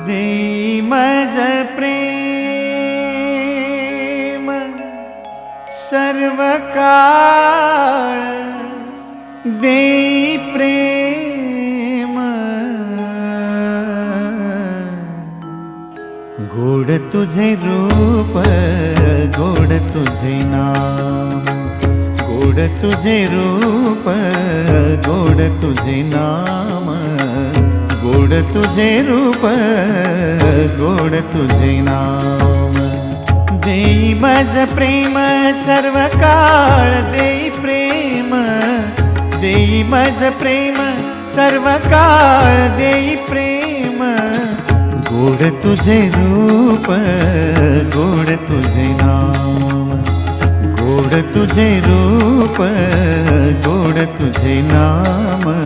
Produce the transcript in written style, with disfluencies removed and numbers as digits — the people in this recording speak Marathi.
देई मज प्रेम सर्व काळ, देई प्रेम गोड तुझे रूप, गोड तुझे नाम, गोड तुझे रूप, गोड तुझे नाम, गोड तुझे रूप, गोड तुझे नाम। देई मज प्रेम सर्व काळ, देई प्रेम, देई मज प्रेम सर्व काळ, देई प्रेम गोड तुझे रूप, गोड तुझे नाम, गोड तुझे रूप, गोड तुझे नाम।